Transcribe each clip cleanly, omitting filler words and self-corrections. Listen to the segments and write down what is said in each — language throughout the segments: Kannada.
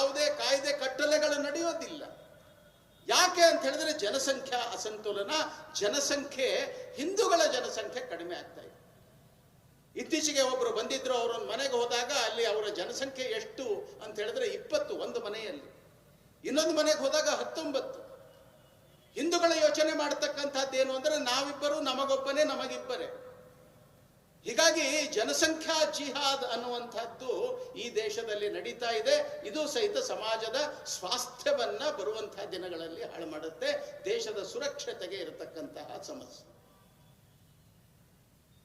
ಯಾವುದೇ ಕಾಯ್ದೆ ಕಟ್ಟಲೆಗಳು ನಡೆಯೋದಿಲ್ಲ. ಯಾಕೆ ಅಂತ ಹೇಳಿದ್ರೆ ಜನಸಂಖ್ಯಾ ಅಸಂತುಲನ, ಜನಸಂಖ್ಯೆ, ಹಿಂದೂಗಳ ಜನಸಂಖ್ಯೆ ಕಡಿಮೆ ಆಗ್ತಾ ಇದೆ. ಇತ್ತೀಚೆಗೆ ಒಬ್ಬರು ಬಂದಿದ್ರು, ಅವರೊಂದು ಮನೆಗೆ ಹೋದಾಗ ಅಲ್ಲಿ ಅವರ ಜನಸಂಖ್ಯೆ ಎಷ್ಟು ಅಂತ ಹೇಳಿದ್ರೆ 20 ಒಂದು ಮನೆಯಲ್ಲಿ, ಇನ್ನೊಂದು ಮನೆಗೆ ಹೋದಾಗ 19. ಹಿಂದೂಗಳ ಯೋಚನೆ ಮಾಡತಕ್ಕಂಥದ್ದು ಏನು ಅಂದ್ರೆ ನಾವಿಬ್ಬರು, ನಮಗೊಬ್ಬನೇ, ನಮಗಿಬ್ಬರೇ. ಹೀಗಾಗಿ ಜನಸಂಖ್ಯಾ ಜಿಹಾದ್ ಅನ್ನುವಂಥದ್ದು ಈ ದೇಶದಲ್ಲಿ ನಡೀತಾ ಇದೆ. ಇದು ಸಹಿತ ಸಮಾಜದ ಸ್ವಾಸ್ಥ್ಯವನ್ನ ಬರುವಂತಹ ದಿನಗಳಲ್ಲಿ ಹಾಳು ಮಾಡುತ್ತೆ, ದೇಶದ ಸುರಕ್ಷತೆಗೆ ಇರತಕ್ಕಂತಹ ಸಮಸ್ಯೆ.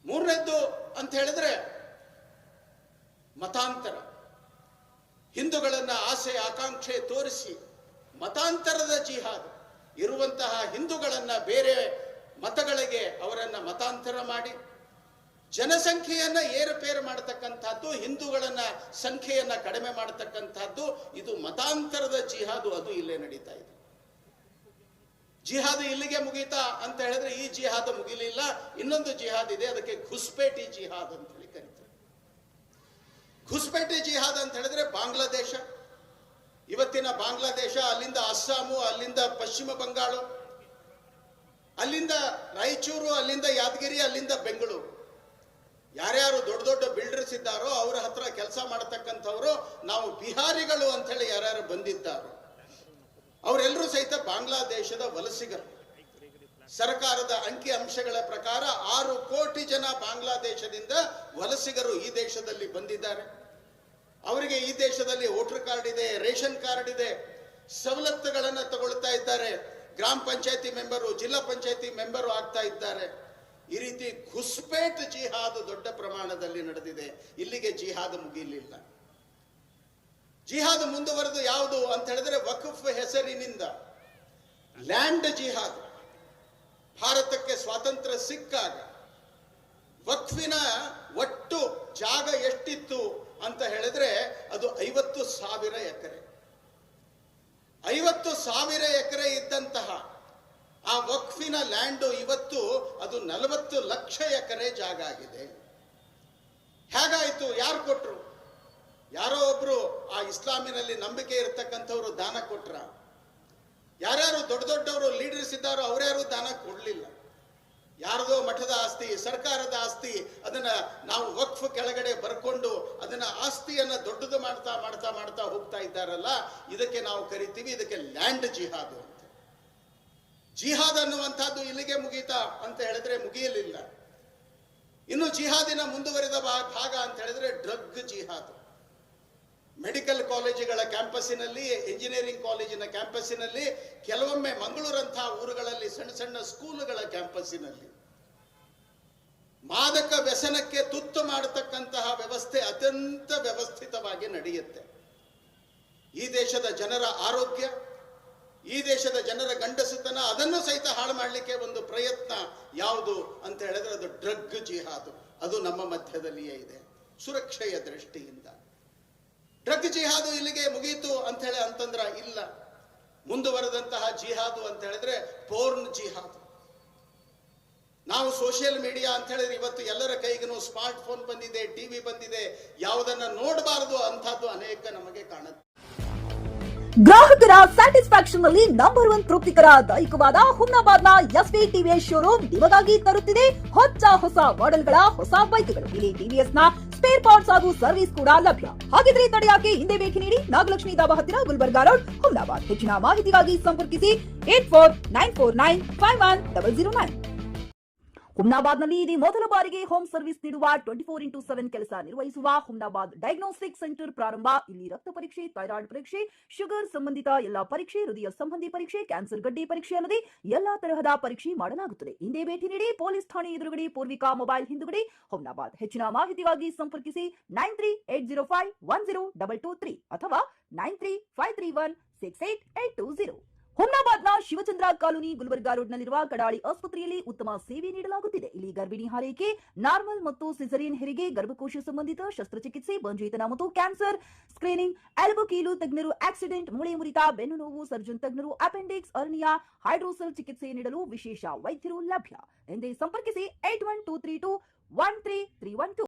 ಮೂರನೇದ್ದು ಅಂತ ಹೇಳಿದ್ರೆ ಮತಾಂತರ. ಹಿಂದೂಗಳನ್ನ ಆಸೆ ಆಕಾಂಕ್ಷೆ ತೋರಿಸಿ ಮತಾಂತರದ ಜಿಹಾದ್, ಇರುವಂತಹ ಹಿಂದೂಗಳನ್ನ ಬೇರೆ ಮತಗಳಿಗೆ ಅವರನ್ನ ಮತಾಂತರ ಮಾಡಿ ಜನಸಂಖ್ಯೆಯನ್ನ ಏರುಪೇರು ಮಾಡತಕ್ಕಂಥದ್ದು, ಹಿಂದೂಗಳನ್ನ ಸಂಖ್ಯೆಯನ್ನ ಕಡಿಮೆ ಮಾಡತಕ್ಕಂಥದ್ದು, ಇದು ಮತಾಂತರದ ಜಿಹಾದು. ಅದು ಇಲ್ಲೇ ನಡೀತಾ ಇದೆ. ಜಿಹಾದ್ ಇಲ್ಲಿಗೆ ಮುಗೀತಾ ಅಂತ ಹೇಳಿದ್ರೆ ಈ ಜಿಹಾದ್ ಮುಗಿಲಿಲ್ಲ, ಇನ್ನೊಂದು ಜಿಹಾದ್ ಇದೆ, ಅದಕ್ಕೆ ಘುಸ್ಪೇಟಿ ಜಿಹಾದ್ ಅಂತ ಹೇಳಿ ಕರೀತಾರೆ. ಘುಸ್ಪೇಟಿ ಜಿಹಾದ್ ಅಂತ ಹೇಳಿದ್ರೆ ಬಾಂಗ್ಲಾದೇಶ, ಇವತ್ತಿನ ಬಾಂಗ್ಲಾದೇಶ, ಅಲ್ಲಿಂದ ಅಸ್ಸಾಮು, ಅಲ್ಲಿಂದ ಪಶ್ಚಿಮ ಬಂಗಾಳ, ಅಲ್ಲಿಂದ ರಾಯಚೂರು, ಅಲ್ಲಿಂದ ಯಾದಗಿರಿ, ಅಲ್ಲಿಂದ ಬೆಂಗಳೂರು. ಯಾರ್ಯಾರು ದೊಡ್ಡ ದೊಡ್ಡ ಬಿಲ್ಡರ್ಸ್ ಇದ್ದಾರೋ ಅವರ ಹತ್ರ ಕೆಲಸ ಮಾಡತಕ್ಕಂಥವ್ರು, ನಾವು ಬಿಹಾರಿಗಳು ಅಂತ ಹೇಳಿ ಯಾರ್ಯಾರು ಬಂದಿದ್ದಾರೋ ಅವರೆಲ್ಲರೂ ಸಹಿತ ಬಾಂಗ್ಲಾದೇಶದ ವಲಸಿಗರು. ಸರ್ಕಾರದ ಅಂಕಿ ಅಂಶಗಳ ಪ್ರಕಾರ 6 ಕೋಟಿ ಜನ ಬಾಂಗ್ಲಾದೇಶದಿಂದ ವಲಸಿಗರು ಈ ದೇಶದಲ್ಲಿ ಬಂದಿದ್ದಾರೆ. ಅವರಿಗೆ ಈ ದೇಶದಲ್ಲಿ ವೋಟರ್ ಕಾರ್ಡ್ ಇದೆ, ರೇಷನ್ ಕಾರ್ಡ್ ಇದೆ, ಸವಲತ್ತುಗಳನ್ನು ತಗೊಳ್ತಾ ಇದ್ದಾರೆ, ಗ್ರಾಮ ಪಂಚಾಯತಿ ಮೆಂಬರು, ಜಿಲ್ಲಾ ಪಂಚಾಯತಿ ಮೆಂಬರು ಆಗ್ತಾ ಇದ್ದಾರೆ. ಈ ರೀತಿ ಘುಸ್ಪೇಟ್ ಜಿಹಾದ್ ದೊಡ್ಡ ಪ್ರಮಾಣದಲ್ಲಿ ನಡೆದಿದೆ. ಇಲ್ಲಿಗೆ ಜಿಹಾದ್ ಮುಗಿಲಿಲ್ಲ. ಜಿಹಾದ್ ಮುಂದುವರೆದು ಯಾವುದು ಅಂತ ಹೇಳಿದ್ರೆ ವಕ್ಫ್ ಹೆಸರಿನಿಂದ ಲ್ಯಾಂಡ್ ಜಿಹಾದ್. ಭಾರತಕ್ಕೆ ಸ್ವಾತಂತ್ರ್ಯ ಸಿಕ್ಕಾಗ ವಕ್ಫಿನ ಒಟ್ಟು ಜಾಗ ಎಷ್ಟಿತ್ತು ಅಂತ ಹೇಳಿದ್ರೆ ಅದು 50,000 ಎಕರೆ. 50,000 ಎಕರೆ ಇದ್ದಂತಹ ಆ ವಕ್ಫಿನ ಲ್ಯಾಂಡು ಇವತ್ತು ಅದು 40 ಲಕ್ಷ ಎಕರೆ ಜಾಗ ಆಗಿದೆ. ಹೇಗಾಯ್ತು? ಯಾರು ಕೊಟ್ರು? ಯಾರೋ ಒಬ್ರು ಆ ಇಸ್ಲಾಮಿನಲ್ಲಿ ನಂಬಿಕೆ ಇರತಕ್ಕಂಥವ್ರು ದಾನ ಕೊಟ್ರ? ಯಾರ್ಯಾರು ದೊಡ್ಡ ದೊಡ್ಡವರು ಲೀಡರ್ಸ್ ಇದ್ದಾರೋ ಅವ್ರ್ಯಾರು ದಾನ ಕೊಡ್ಲಿಲ್ಲ. ಯಾರದೋ ಮಠದ ಆಸ್ತಿ, ಸರ್ಕಾರದ ಆಸ್ತಿ, ಅದನ್ನ ನಾವು ವಕ್ಫ್ ಕೆಳಗಡೆ ಬರ್ಕೊಂಡು ಅದನ್ನ ಆಸ್ತಿಯನ್ನ ದೊಡ್ಡದು ಮಾಡ್ತಾ ಮಾಡ್ತಾ ಮಾಡ್ತಾ ಹೋಗ್ತಾ ಇದ್ದಾರಲ್ಲ, ಇದಕ್ಕೆ ನಾವು ಕರಿತೀವಿ, ಇದಕ್ಕೆ ಲ್ಯಾಂಡ್ ಜಿಹಾದ್ ಅಂತ. ಜಿಹಾದ್ ಅನ್ನುವಂಥದ್ದು ಇಲ್ಲಿಗೆ ಮುಗೀತಾ ಅಂತ ಹೇಳಿದ್ರೆ ಮುಗಿಯಲಿಲ್ಲ. ಇನ್ನು ಜಿಹಾದಿನ ಮುಂದುವರಿದ ಭಾಗ ಅಂತ ಹೇಳಿದ್ರೆ ಡ್ರಗ್ ಜಿಹಾದ್. ಮೆಡಿಕಲ್ ಕಾಲೇಜುಗಳ ಕ್ಯಾಂಪಸ್ಸಿನಲ್ಲಿ, ಇಂಜಿನಿಯರಿಂಗ್ ಕಾಲೇಜಿನ ಕ್ಯಾಂಪಸ್ಸಿನಲ್ಲಿ, ಕೆಲವೊಮ್ಮೆ ಮಂಗಳೂರಂತಹ ಊರುಗಳಲ್ಲಿ ಸಣ್ಣ ಸಣ್ಣ ಸ್ಕೂಲುಗಳ ಕ್ಯಾಂಪಸ್ಸಿನಲ್ಲಿ ಮಾದಕ ವ್ಯಸನಕ್ಕೆ ತುತ್ತು ಮಾಡತಕ್ಕಂತಹ ವ್ಯವಸ್ಥೆ ಅತ್ಯಂತ ವ್ಯವಸ್ಥಿತವಾಗಿ ನಡೆಯುತ್ತೆ. ಈ ದೇಶದ ಜನರ ಆರೋಗ್ಯ, ಈ ದೇಶದ ಜನರ ಗಂಡಸುತನ, ಅದನ್ನು ಸಹಿತ ಹಾಳು ಮಾಡಲಿಕ್ಕೆ ಒಂದು ಪ್ರಯತ್ನ ಯಾವುದು ಅಂತ ಹೇಳಿದ್ರೆ ಅದು ಡ್ರಗ್ ಜಿಹಾದ್. ಅದು ನಮ್ಮ ಮಧ್ಯದಲ್ಲಿಯೇ ಇದೆ ಸುರಕ್ಷೆಯ ದೃಷ್ಟಿಯಿಂದ. ಡ್ರಗ್ ಜಿಹಾದು ಇಲ್ಲಿಗೆ ಮುಗೀತು ಅಂತ ಹೇಳಿ ಅಂತಂದ್ರ ಇಲ್ಲ. ಮುಂದುವರೆದಂತಹ ಜಿಹಾದು ಅಂತ ಹೇಳಿದ್ರೆ ಪೋರ್ನ್ ಜಿಹಾದ್. ನಾವು ಸೋಷಿಯಲ್ ಮೀಡಿಯಾ ಅಂತ ಹೇಳಿದ್ರೆ ಇವತ್ತು ಎಲ್ಲರ ಕೈಗೂ ಸ್ಮಾರ್ಟ್ ಫೋನ್ ಬಂದಿದೆ, ಟಿವಿ ಬಂದಿದೆ, ಯಾವುದನ್ನ ನೋಡಬಾರದು ಅಂತದ್ದು ಅನೇಕ ನಮಗೆ ಕಾಣುತ್ತೆ. ಗ್ರಾಹಕರ ಸ್ಯಾಟಿಸ್ಫ್ಯಾಕ್ಷನ್ ನಲ್ಲಿ ನಂಬರ್ 1 ತೃಪ್ತಿಕರ ದೈಹಿಕವಾದ ಹುಮ್ನಾಬಾದ್ನ ಎಸ್ವಿ ಟಿವಿಎಸ್ ಶೋರೂಮ್ ನಿಮಗಾಗಿ ತರುತ್ತಿದೆ ಹೊಸ ಮಾಡೆಲ್ಗಳ ಹೊಸ ಬೈಕ್ಗಳು. ಇಲ್ಲಿ ಟಿವಿಎಸ್ ನ ಸ್ಪೇರ್ ಪಾರ್ಟ್ಸ್ ಹಾಗೂ ಸರ್ವಿಸ್ ಕೂಡ ಲಭ್ಯ. ಹಾಗಿದ್ರೆ ತಡೆಯಾಕೆ ಹಿಂದೆ ಭೇಟಿ ನೀಡಿ, ನಾಗಲಕ್ಷ್ಮಿ ದಾಬಾ ಹತ್ತಿರ, ಗುಲ್ಬರ್ಗಾ ರೋಡ್, ಹುಮ್ನಾಬಾದ್. ಹೆಚ್ಚಿನ ಮಾಹಿತಿಗಾಗಿ ಸಂಪರ್ಕಿಸಿ 8494951009. ಹುಮ್ನಾಬಾದ್ನಲ್ಲಿ ಇದು ಮೊದಲ ಬಾರಿಗೆ ಹೋಮ್ ಸರ್ವಿಸ್ ನೀಡುವ 24x7 ಕೆಲಸ ನಿರ್ವಹಿಸುವ ಹುಮ್ನಾಬಾದ್ ಡಯಾಗ್ನೋಸ್ಟಿಕ್ ಸೆಂಟರ್ ಪ್ರಾರಂಭ. ಇಲ್ಲಿ ರಕ್ತ ಪರೀಕ್ಷೆ, ಥೈರಾಯ್ಡ್ ಪರೀಕ್ಷೆ, ಶುಗರ್ ಸಂಬಂಧಿತ ಎಲ್ಲಾ ಪರೀಕ್ಷೆ, ಹೃದಯ ಸಂಬಂಧಿ ಪರೀಕ್ಷೆ, ಕ್ಯಾನ್ಸರ್ ಗಡ್ಡೆ ಪರೀಕ್ಷೆ ಅಲ್ಲದೆ ಎಲ್ಲಾ ತರಹದ ಪರೀಕ್ಷೆ ಮಾಡಲಾಗುತ್ತದೆ. ಹಿಂದೆ ಭೇಟಿ ನೀಡಿ, ಪೊಲೀಸ್ ಠಾಣೆ ಎದುರುಗಡೆ, ಪೂರ್ವಿಕಾ ಮೊಬೈಲ್ ಹಿಂದುಗಡೆ, ಹುಮ್ನಾಬಾದ್. ಹೆಚ್ಚಿನ ಮಾಹಿತಿಗಾಗಿ ಸಂಪರ್ಕಿಸಿ 9380510223 ಅಥವಾ 9353168820. ಹುಮ್ನಾಬಾದ್ನ ಶಿವಚಂದ್ರ ಕಾಲೋನಿ, ಗುಲ್ಬರ್ಗಾ ರೋಡ್ನಲ್ಲಿರುವ ಕಡಾಳಿ ಆಸ್ಪತ್ರೆಯಲ್ಲಿ ಉತ್ತಮ ಸೇವೆ ನೀಡಲಾಗುತ್ತಿದೆ. ಇಲ್ಲಿ ಗರ್ಭಿಣಿ ಹಾರೈಕೆ, ನಾರ್ಮಲ್ ಮತ್ತು ಸಿಸರಿಯನ್ ಹೆರಿಗೆ, ಗರ್ಭಕೋಶ ಸಂಬಂಧಿತ ಶಸ್ತ್ರಚಿಕಿತ್ಸೆ, ಬಂಜೇತನ ಮತ್ತು ಕ್ಯಾನ್ಸರ್ ಸ್ಕ್ರೀನಿಂಗ್, ಎಲ್ಬೋ ಕೀಲು ತಜ್ಞರು, ಆಕ್ಸಿಡೆಂಟ್, ಮೂಳೆ ಮುರಿತ, ಬೆನ್ನು ನೋವು ಸರ್ಜನ್ ತಜ್ಞರು, ಅಪೆಂಡಿಕ್ಸ್, ಅರ್ನಿಯಾ, ಹೈಡ್ರೋಸೆಲ್ ಚಿಕಿತ್ಸೆ ನೀಡಲು ವಿಶೇಷ ವೈದ್ಯರು ಲಭ್ಯ. ಎಂದೇ ಸಂಪರ್ಕಿಸಿ 8123213312.